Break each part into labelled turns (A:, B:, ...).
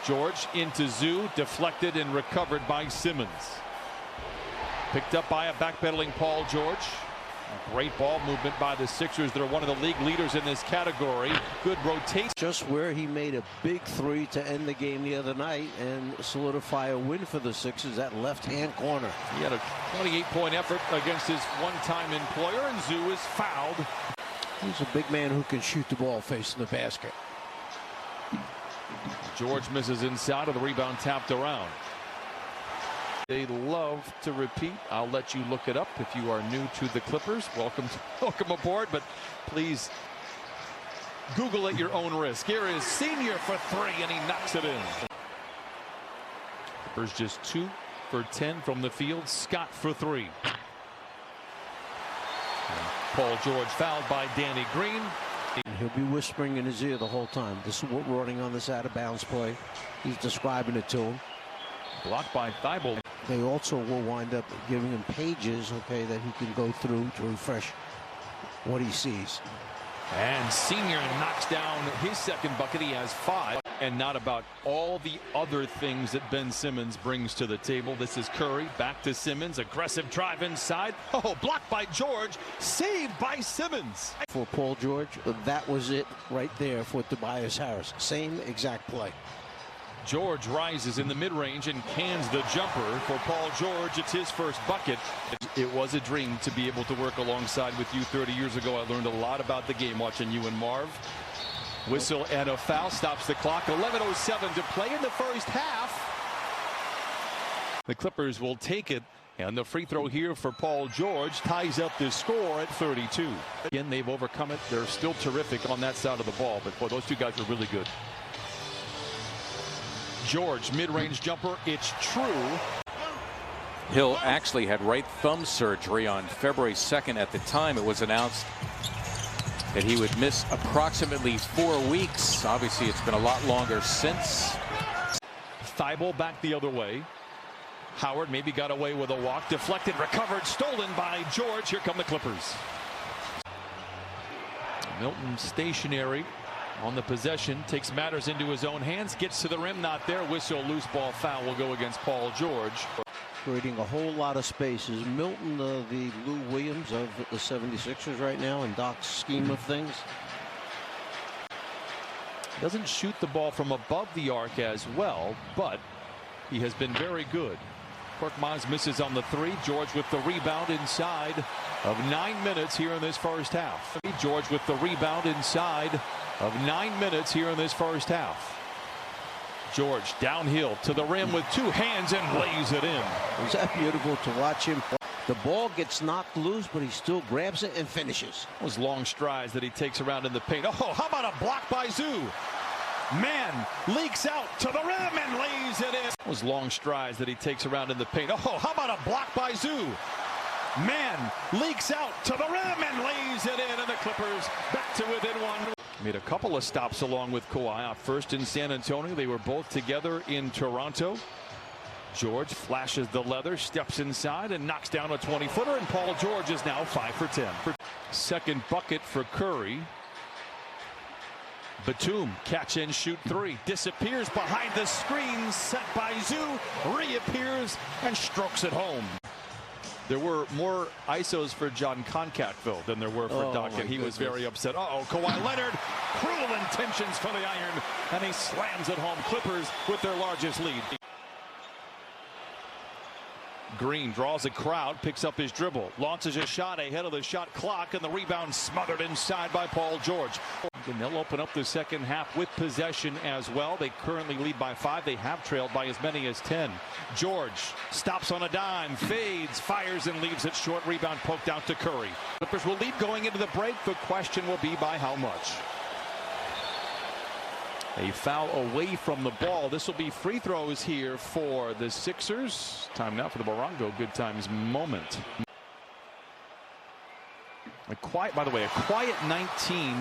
A: George into Zoo, deflected and recovered by Simmons. Picked up by a backpedaling Paul George. A great ball movement by the Sixers. They're one of the league leaders in this category. Good rotation.
B: Just where he made a big three to end the game the other night and solidify a win for the Sixers, that left-hand corner.
A: He had a 28-point effort against his one-time employer, and Zoo is fouled.
B: He's a big man who can shoot the ball facing the basket.
A: George misses inside of the rebound, tapped around. They love to repeat. I'll let you look it up if you are new to the Clippers. Welcome aboard, but please Google at your own risk. Here is Senior for three, and he knocks it in. Clippers just 2 for 10 from the field. Scott for three. And Paul George fouled by Danny Green.
B: He'll be whispering in his ear the whole time. This is what we're running on this out-of-bounds play. He's describing it to him.
A: Blocked by Thibault.
B: They also will wind up giving him pages, okay, that he can go through to refresh what he sees.
A: And Senior knocks down his second bucket. He has 5. And not about all the other things that Ben Simmons brings to the table. This is Curry, back to Simmons. Aggressive drive inside. Oh, blocked by George. Saved by Simmons.
B: For Paul George, that was it right there for Tobias Harris. Same exact play.
A: George rises in the mid-range and cans the jumper for Paul George. It's his first bucket. It was a dream to be able to work alongside with you 30 years ago. I learned a lot about the game watching you and Marv. Whistle and a foul stops the clock. 11:07 to play in the first half. The Clippers will take it, and the free throw here for Paul George ties up the score at 32. Again, they've overcome it. They're still terrific on that side of the ball, but boy, those two guys are really good. George, mid-range jumper, it's true.
C: Hill actually had right thumb surgery on February 2nd. At the time, it was announced that he would miss approximately 4 weeks. Obviously, it's been a lot longer since.
A: Thibault back the other way. Howard maybe got away with a walk. Deflected, recovered, stolen by George. Here come the Clippers. Milton stationary on the possession, takes matters into his own hands, gets to the rim, not there. Whistle, loose ball foul will go against Paul George.
B: Creating a whole lot of space. Is Milton the Lou Williams of the 76ers right now in Doc's scheme of things?
A: Doesn't shoot the ball from above the arc as well, but he has been very good. Korkmaz misses on the three. George with the rebound inside of 9 minutes here in this first half. George with the rebound inside of 9 minutes here in this first half. George downhill to the rim with 2 hands and lays it in.
B: Is that beautiful to watch him? The ball gets knocked loose, but he still grabs it and finishes.
A: Those long strides that he takes around in the paint. Oh, how about a block by Zoo? Man leaks out to the rim and lays it in. Those long strides that he takes around in the paint. Oh, how about a block by Zoo? Man leaks out to the rim and lays it in, and the Clippers back to within 1. Made a couple of stops along with Kawhi. First in San Antonio. They were both together in Toronto. George flashes the leather, steps inside, and knocks down a 20-footer, and Paul George is now 5 for 10. Second bucket for Curry. Batum, catch and shoot 3. Disappears behind the screen, set by Zoo. Reappears and strokes it home. There were more ISOs for John Concatville than there were for Doc, and he was very upset. Kawhi Leonard, cruel intentions for the iron, and he slams it home. Clippers with their largest lead. Green draws a crowd, picks up his dribble, launches a shot ahead of the shot clock, and the rebound smothered inside by Paul George. And they'll open up the second half with possession as well. They currently lead by 5. They have trailed by as many as 10. George stops on a dime, fades, fires, and leaves it short. Rebound poked out to Curry. Clippers will lead going into the break. The question will be by how much. A foul away from the ball. This will be free throws here for the Sixers. Time now for the Morongo Good Times moment. By the way, a quiet 19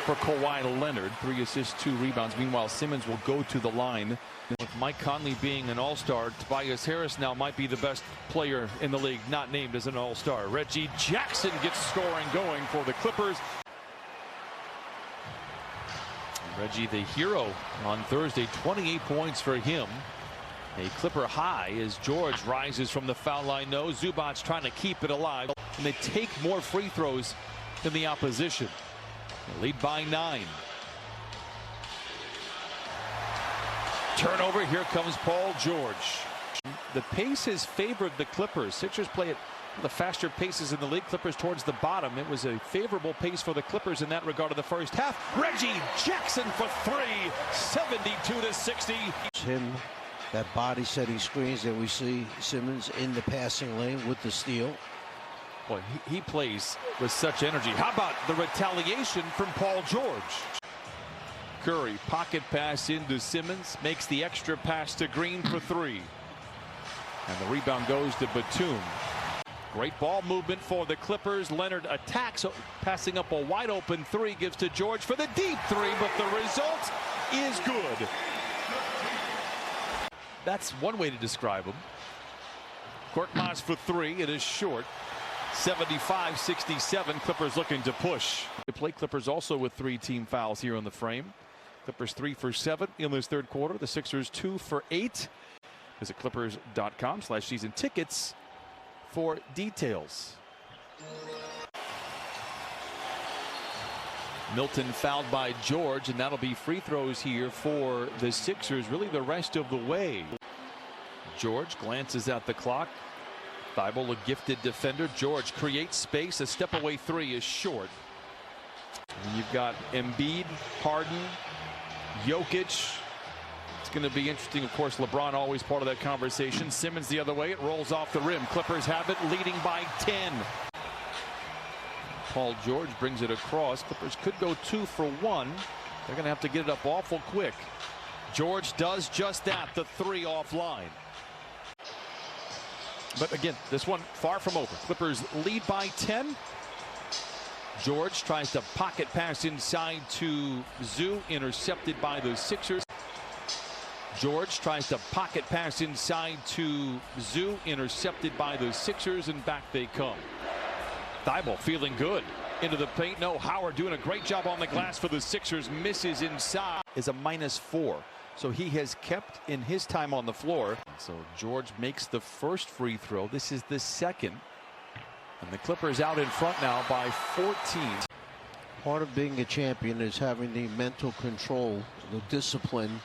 A: for Kawhi Leonard. 3 assists, 2 rebounds. Meanwhile, Simmons will go to the line. With Mike Conley being an all-star, Tobias Harris now might be the best player in the league, not named as an all-star. Reggie Jackson gets scoring going for the Clippers. Reggie, the hero on Thursday, 28 points for him. A Clipper high as George rises from the foul line. No, Zubac's trying to keep it alive. And they take more free throws than the opposition. They lead by 9. Turnover. Here comes Paul George. The pace has favored the Clippers. Sixers play at the faster paces in the league. Clippers towards the bottom. It was a favorable pace for the Clippers in that regard in the first half. Reggie Jackson for 3, 72-60.
B: Him, that body setting screens that we see Simmons in the passing lane with the steal.
A: Boy, he plays with such energy. How about the retaliation from Paul George? Curry, pocket pass into Simmons, makes the extra pass to Green for 3. And the rebound goes to Batum. Great ball movement for the Clippers. Leonard attacks, passing up a wide open 3, gives to George for the deep 3, but the result is good. That's one way to describe him. Korkmaz for 3. It is short. 75-67. Clippers looking to push. The play Clippers also with 3 team fouls here on the frame. Clippers 3 for 7 in this third quarter. The Sixers 2 for 8. Visit clippers.com/season tickets for details. Milton fouled by George, and that'll be free throws here for the Sixers really the rest of the way. George glances at the clock. Thibault, a gifted defender. George creates space. A step away 3 is short. And you've got Embiid, Harden, Jokic. It's going to be interesting. Of course, LeBron always part of that conversation. Simmons the other way. It rolls off the rim. Clippers have it, leading by 10. Paul George brings it across. Clippers could go 2 for 1. They're going to have to get it up awful quick. George does just that. The 3 offline. But again, this one far from over. Clippers lead by 10. George tries to pocket pass inside to Zoo, intercepted by the Sixers. George tries to pocket pass inside to Zoo, intercepted by the Sixers, and back they come. Thibault feeling good into the paint. No, Howard doing a great job on the glass for the Sixers. Misses inside. Is a -4. So he has kept in his time on the floor. So George makes the first free throw. This is the second. And the Clippers out in front now by 14.
B: Part of being a champion is having the mental control, the discipline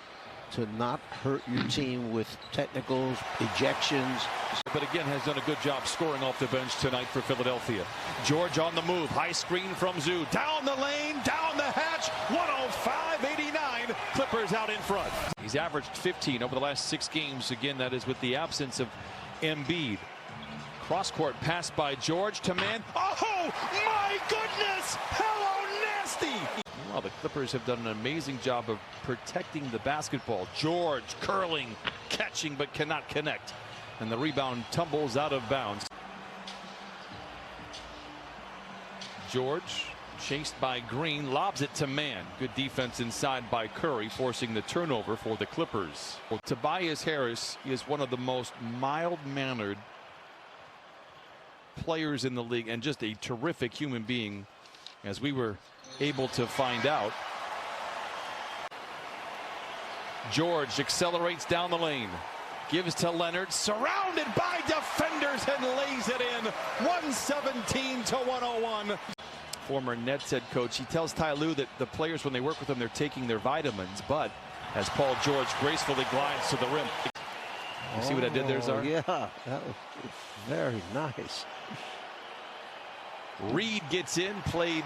B: to not hurt your team with technicals, ejections.
A: But again, has done a good job scoring off the bench tonight for Philadelphia. George on the move. High screen from Zoo. Down the lane, down the hatch. 105-89. Clippers out in front. He's averaged 15 over the last 6 games. Again, that is with the absence of Embiid. Cross-court pass by George to man. Oh, my goodness! Hello, nasty! Well, the Clippers have done an amazing job of protecting the basketball. George curling, catching, but cannot connect. And the rebound tumbles out of bounds. George, chased by Green, lobs it to man. Good defense inside by Curry, forcing the turnover for the Clippers. Well, Tobias Harris is one of the most mild-mannered players in the league and just a terrific human being, as we were able to find out. George accelerates down the lane, gives to Leonard, surrounded by defenders, and lays it in. 117-101. Former Nets head coach, he tells Ty Lue that the players, when they work with him, they're taking their vitamins. But as Paul George gracefully glides to the rim. You see what I did there, Czar?
B: Yeah, that was very nice.
A: Reed gets in, played